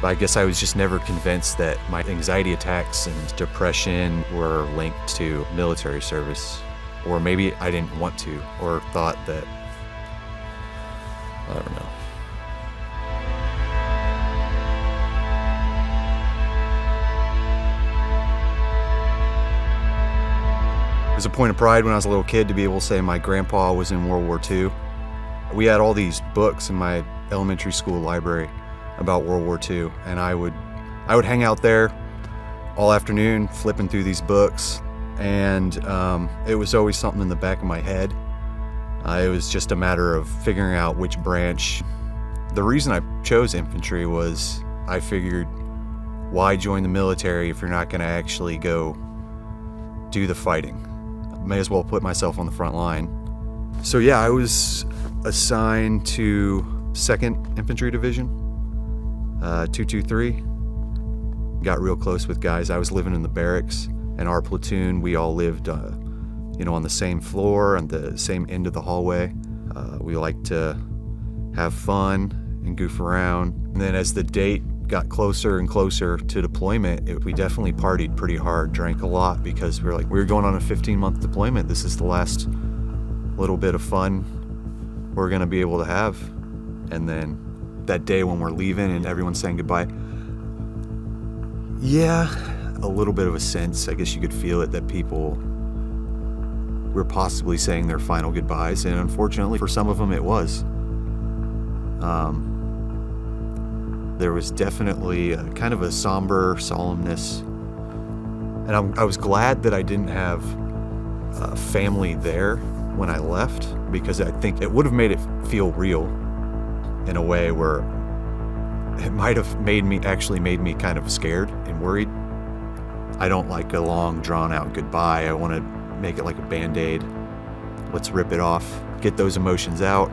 I guess I was just never convinced that my anxiety attacks and depression were linked to military service. Or maybe I didn't want to, or thought that, I don't know. It was a point of pride when I was a little kid to be able to say my grandpa was in World War II. We had all these books in my elementary school library about World War II, and I would hang out there all afternoon flipping through these books, and it was always something in the back of my head. It was just a matter of figuring out which branch. The reason I chose infantry was I figured, why join the military if you're not going to actually go do the fighting? May as well put myself on the front line. So yeah, I was assigned to 2nd Infantry Division, 223. Got real close with guys. I was living in the barracks, and our platoon, we all lived on the same floor and the same end of the hallway. We liked to have fun and goof around. And then as the date got closer and closer to deployment, we definitely partied pretty hard, drank a lot, because we were going on a 15-month deployment. This is the last little bit of fun we're gonna be able to have. And then that day when we're leaving and everyone's saying goodbye, yeah, a little bit of a sense, I guess you could feel it, that people were possibly saying their final goodbyes, and unfortunately for some of them it was. There was definitely kind of a somber solemnness, and I was glad that I didn't have family there when I left, because I think it would have made it feel real in a way where it might have made me kind of scared and worried. I don't like a long drawn out goodbye. I want to make it like a Band-Aid. Let's rip it off, get those emotions out,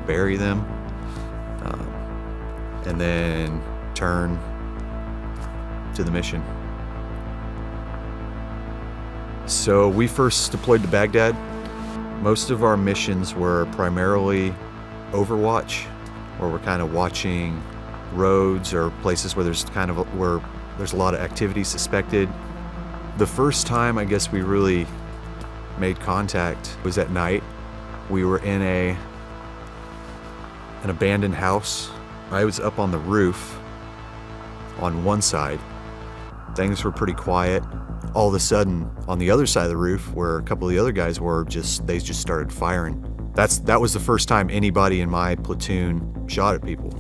bury them, and then turn to the mission. So we first deployed to Baghdad. Most of our missions were primarily overwatch, where we're kind of watching roads or places where there's a lot of activity suspected. The first time I guess we really made contact was at night. We were in an abandoned house. I was up on the roof on one side. Things were pretty quiet. All of a sudden, on the other side of the roof, where a couple of the other guys were, they just started firing. That was the first time anybody in my platoon shot at people.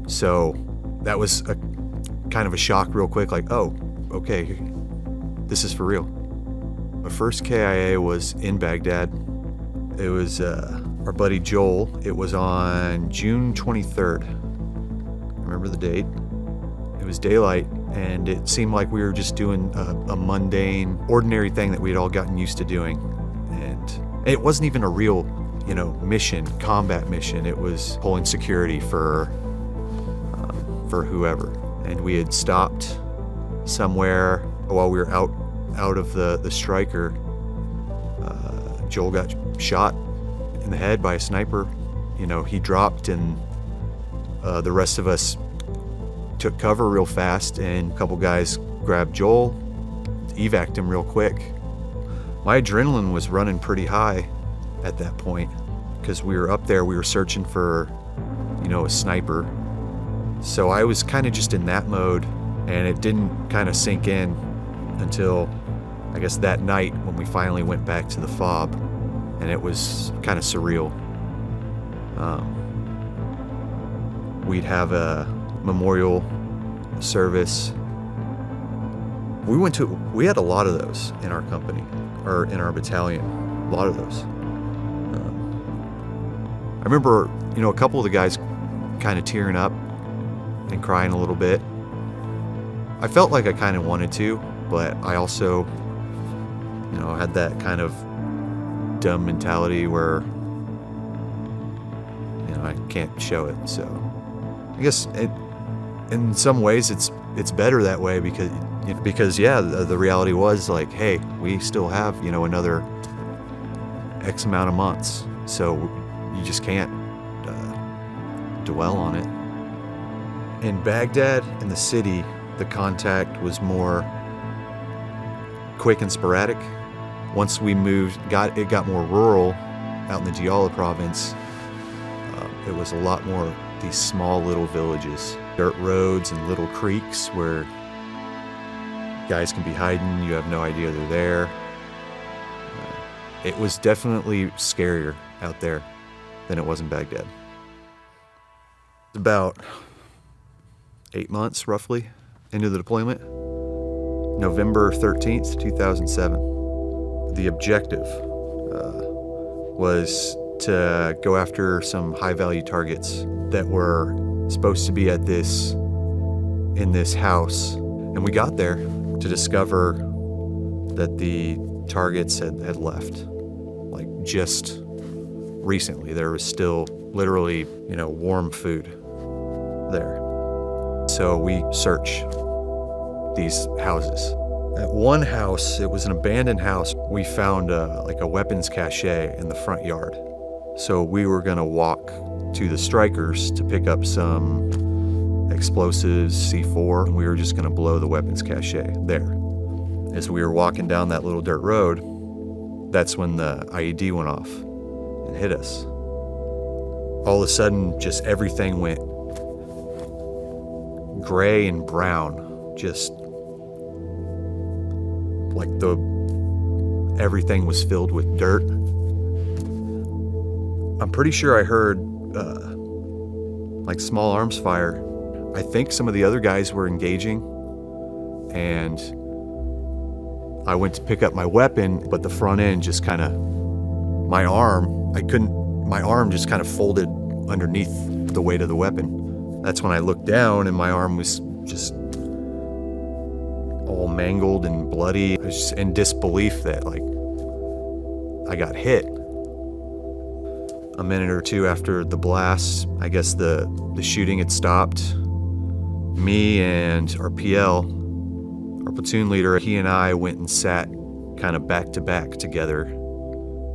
So that was kind of a shock real quick, like, oh, okay, this is for real. My first KIA was in Baghdad. It was our buddy Joel. It was on June 23rd. I remember the date. It was daylight, and it seemed like we were just doing a mundane, ordinary thing that we'd all gotten used to doing. And it wasn't even a real, mission, combat mission. It was pulling security for whoever. And we had stopped somewhere while we were out of the striker. Joel got shot in the head by a sniper. He dropped, and the rest of us took cover real fast, and a couple guys grabbed Joel, evac'd him real quick. My adrenaline was running pretty high at that point, because we were up there, we were searching for, a sniper. So I was kind of just in that mode, and it didn't kind of sink in until, I guess, that night when we finally went back to the FOB, and it was kind of surreal. We'd have a memorial service. We had a lot of those in our company, or in our battalion, a lot of those. I remember, a couple of the guys kind of tearing up and crying a little bit. I felt like I kind of wanted to, but I also, had that kind of dumb mentality where, I can't show it. So I guess in some ways it's better that way, because yeah, the reality was like, hey, we still have, another X amount of months, so you just can't dwell on it. In Baghdad, in the city, the contact was more quick and sporadic. Once we moved, it got more rural out in the Diyala province. It was a lot more these small little villages, dirt roads and little creeks where guys can be hiding, you have no idea they're there. It was definitely scarier out there than it was in Baghdad. About 8 months, roughly, into the deployment, November 13th, 2007. The objective was to go after some high-value targets that were supposed to be in this house. And we got there to discover that the targets had left. Like, just recently, there was still literally, warm food there. So we search these houses. At one house, it was an abandoned house, we found like a weapons cache in the front yard. So we were gonna walk to the strikers to pick up some explosives, C4, and we were just gonna blow the weapons cache there. As we were walking down that little dirt road, that's when the IED went off and hit us. All of a sudden, just everything went gray and brown, just like everything was filled with dirt. I'm pretty sure I heard like small arms fire. I think some of the other guys were engaging, and I went to pick up my weapon, but the front end just kind of, my arm just kind of folded underneath the weight of the weapon. That's when I looked down and my arm was just all mangled and bloody. I was just in disbelief that, like, I got hit. A minute or two after the blast, I guess the shooting had stopped. Me and our PL, our platoon leader, he and I went and sat kind of back to back together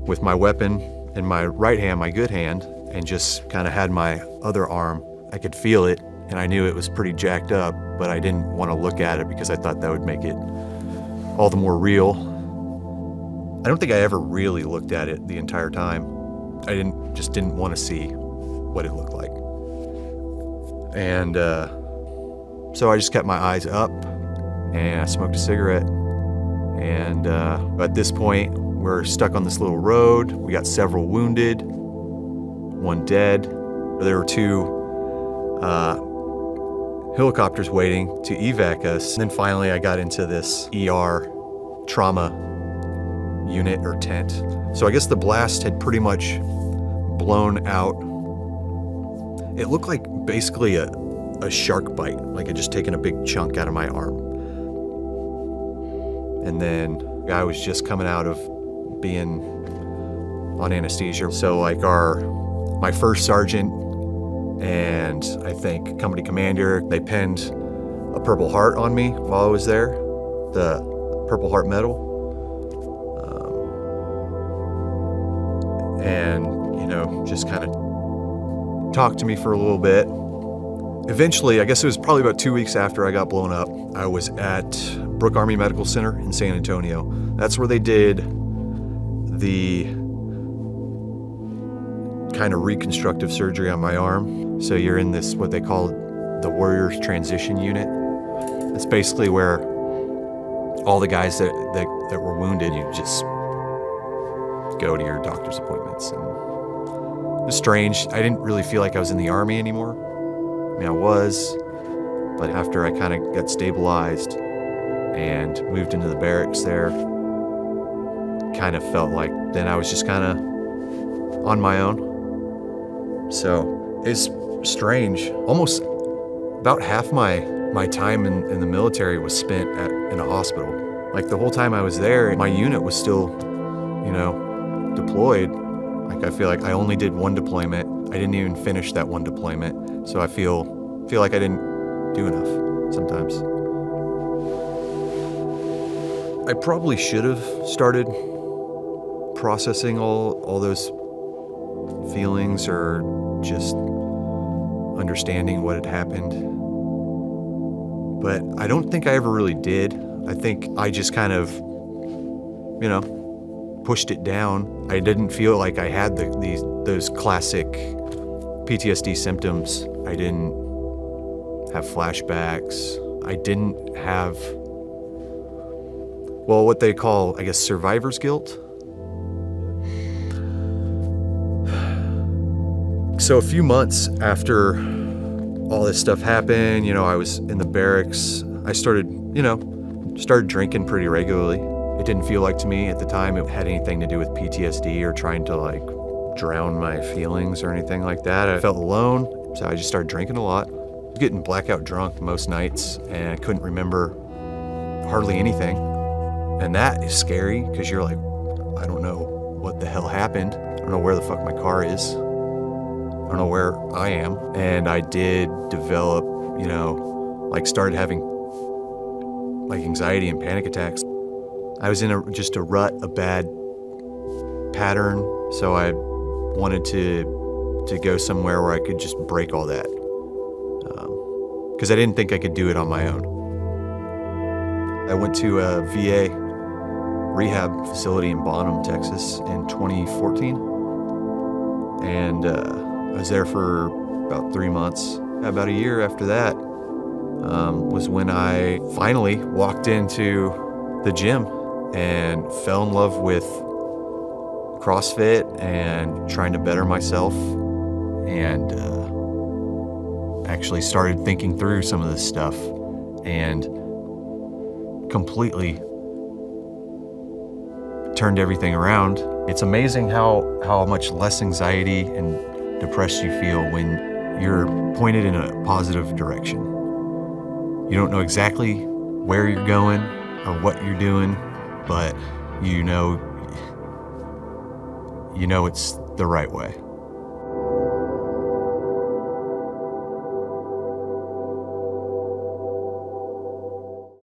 with my weapon in my right hand, my good hand, and just kind of had my other arm. I could feel it, and I knew it was pretty jacked up, but I didn't want to look at it because I thought that would make it all the more real. I don't think I ever really looked at it the entire time. I just didn't want to see what it looked like. And so I just kept my eyes up and I smoked a cigarette. And at this point, we're stuck on this little road. We got several wounded, one dead. There were two helicopters waiting to evac us. And then finally I got into this ER trauma unit or tent. So I guess the blast had pretty much blown out. It looked like basically a shark bite, like it just taken a big chunk out of my arm. And then I was just coming out of being on anesthesia. So like my first sergeant and I think company commander, they pinned a Purple Heart on me while I was there, the Purple Heart medal. And, just kind of talked to me for a little bit. Eventually, I guess it was probably about 2 weeks after I got blown up, I was at Brooke Army Medical Center in San Antonio. That's where they did the kind of reconstructive surgery on my arm. So you're in this, what they call the Warriors Transition Unit. It's basically where all the guys that were wounded, you just go to your doctor's appointments. And it was strange. I didn't really feel like I was in the Army anymore. I mean, I was, but after I kind of got stabilized and moved into the barracks there, kind of felt like then I was just kind of on my own. So it's strange. Almost about half my time in the military was spent in a hospital. Like the whole time I was there, my unit was still, deployed. Like I feel like I only did one deployment. I didn't even finish that one deployment. So I feel like I didn't do enough sometimes. I probably should have started processing all those feelings or just understanding what had happened But I don't think I ever really did. I think I just kind of, pushed it down. I didn't feel like I had those classic PTSD symptoms. I didn't have flashbacks. I didn't have, well, what they call, I guess, survivor's guilt. So a few months after all this stuff happened, I was in the barracks. I started drinking pretty regularly. It didn't feel like to me at the time it had anything to do with PTSD or trying to like drown my feelings or anything like that. I felt alone, so I just started drinking a lot. Getting blackout drunk most nights, and I couldn't remember hardly anything. And that is scary because you're like, I don't know what the hell happened. I don't know where the fuck my car is. I don't know where I am. And I did develop, started having like anxiety and panic attacks. I was in just a rut, a bad pattern, so I wanted to go somewhere where I could just break all that. Because I didn't think I could do it on my own. I went to a VA rehab facility in Bonham, Texas in 2014. And I was there for about 3 months. About a year after that was when I finally walked into the gym and fell in love with CrossFit and trying to better myself, and actually started thinking through some of this stuff and completely turned everything around. It's amazing how much less anxiety and depressed you feel when you're pointed in a positive direction. You don't know exactly where you're going or what you're doing, but you know it's the right way.